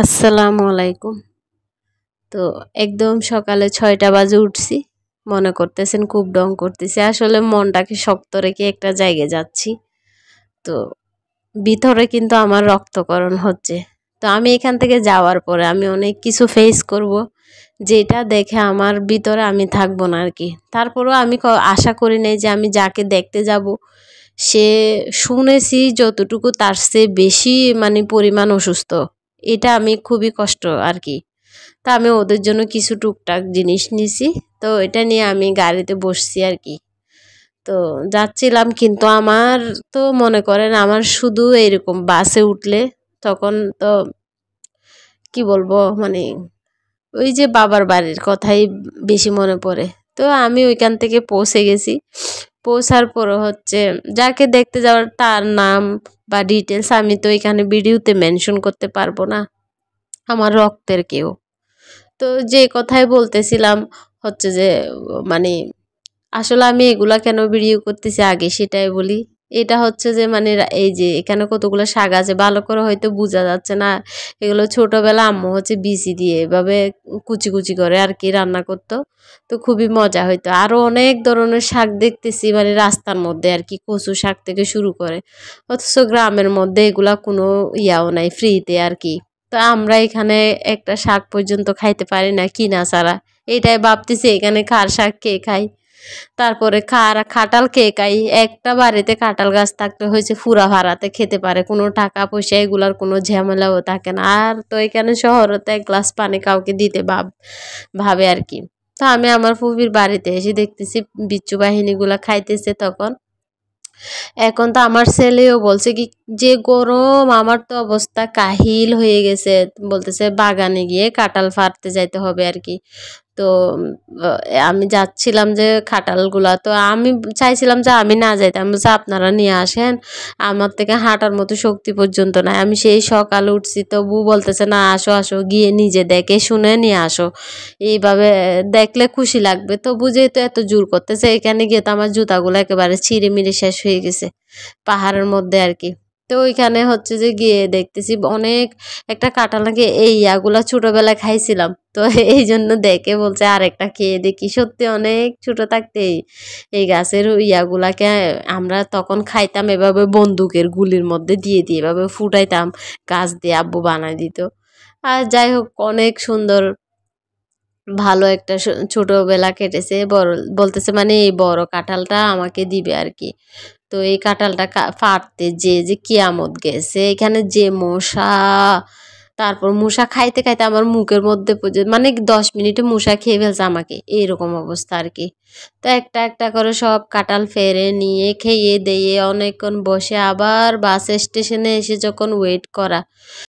আসসালামু আলাইকুম। তো একদম সকালে ৬টা বাজে উঠছি। মনে করতেছেন খুব ডং করতেছি। আসলে মনটাকে শক্ত রেখে একটা জায়গায় যাচ্ছি। তো ভিতরে কিন্তু আমার রক্তকরণ হচ্ছে। তো আমি এখান থেকে যাওয়ার পরে আমি অনেক কিছু ফেস করব। যেটা দেখে আমার ভিতরে আমি থাকবো না আরকি। তারপরেও আমি আশা করি নাই যে আমি যাকে দেখতে যাব সে শুনেছি যতটুকু তার চেয়ে বেশি পরিমাণ অসুস্থ। এটা আমি খুবই কষ্ট আরকি। তা আমি ওদের জন্য কিছু টুকটাক জিনিস নিছি। তো এটা নিয়ে আমি গাড়িতে বসছি আরকি। তো যাচ্ছিলাম কিন্তু আমার তো মনে করেন আমার শুধু এরকম বাসে উঠলে তখন তো কি বলবো ওই যে বাবার বাড়ির কথাই বেশি মনে পড়ে। তো আমি ওইখান থেকে পৌঁছে গেছি। পৌঁছার পরে হচ্ছে যাকে দেখতে যাওয়ার তার নাম বা ডিটেলস আমি তো এখানে ভিডিওতে মেনশন করতে পারবো না। আমার রক্তের কেউ। তো যে কথাই বলতেছিলাম হচ্ছে যে মানে আসলে আমি এগুলা কেন ভিডিও করতেছি আগে সেটাই বলি। এটা হচ্ছে যে এই যে এখানে কতগুলো শাক আছে ভালো করে হয়তো বোঝা যাচ্ছে না। এগুলো ছোটবেলা আম্মু হচ্ছে বিচি দিয়ে এভাবে কুচি কুচি করে আর কি রান্না করতো। তো খুবই মজা হইতো। আরও অনেক ধরনের শাক দেখতেছি রাস্তার মধ্যে আর কি, কচু শাক থেকে শুরু করে। অথচ গ্রামের মধ্যে এগুলা কোনো ইয়াও নাই, ফ্রিতে আর কি। তো আমরা এখানে একটা শাক পর্যন্ত খাইতে পারি না কিনা ছাড়া। এটাই ভাবতেছি এখানে কার শাক কে খায়। তারপরে খাটাল কে খায়। একটা বাড়িতে কাঁঠাল গাছ থাকলে হয়েছে ফুরা ভাড়াতে খেতে পারে, কোনো টাকা পয়সা এগুলার কোনো ঝামেলাও থাকে না। আর তো এখানে শহরতে এক গ্লাস পানি কাউকে দিতে ভাবে আর কি। তো আমি আমার ফুফির বাড়িতে এসে দেখতেছি বিচ্ছু বাহিনীগুলা খাইতেছে তখন। এখন তো আমার ছেলেও বলছে কি যে গরম, আমার তো অবস্থা কাহিল হয়ে গেছে। বলতেছে বাগানে গিয়ে কাঁঠাল ফাড়তে যাইতে হবে আর কি। তো আমি যাচ্ছিলাম যে খাটালগুলা, তো আমি চাইছিলাম যে আমি না যাইতাম। আমি বলছি আপনারা নিয়ে আসেন, আমার থেকে হাঁটার মতো শক্তি পর্যন্ত নাই। আমি সেই সকালে উঠছি, তবু বলতেছে না আসো আসো গিয়ে নিজে দেখে শুনে নিয়ে আসো, এইভাবে দেখলে খুশি লাগবে। তবু যেহেতু এত জোর করতেছে, এখানে গিয়ে তো আমার জুতাগুলো একেবারে ছিঁড়ে মিড়ে শেষ হয়ে গেছে পাহাড়ের মধ্যে আর কি। তো ওইখানে হচ্ছে যে গিয়ে দেখতেছি অনেক একটা কাঁঠাল নাকি এই ইয়াগুলা ছোটবেলায় খাইছিলাম। তো এই জন্য দেখে বলছে আরেকটা খেয়ে দেখি। সত্যি অনেক ছোট থাকতে এই গাছের ইয়াগুলাকে আমরা তখন খাইতাম এভাবে বন্দুকের গুলির মধ্যে দিয়ে দিয়ে এভাবে ফুটাইতাম, গাছ দিয়ে আব্বু বানাই দিত। আর যাই হোক অনেক সুন্দর ভালো একটা ছোটবেলা কেটেছে। বলতেছে এই বড় কাঁঠালটা আমাকে দিবে আর কি। তো এই কাঁঠালটা ফাটতে যে কিয়ামত গেছে। এখানে যে মশা, তারপর মশা খাইতে খাইতে আমার মুখের মধ্যে 10 মিনিটে মশা খেয়ে ফেলছে আমাকে, এইরকম অবস্থা আর কি। তো একটা একটা করে সব কাঁঠাল ফেরে নিয়ে খেয়ে দিয়ে অনেকক্ষণ বসে আবার বাস স্টেশনে এসে যখন ওয়েট করা,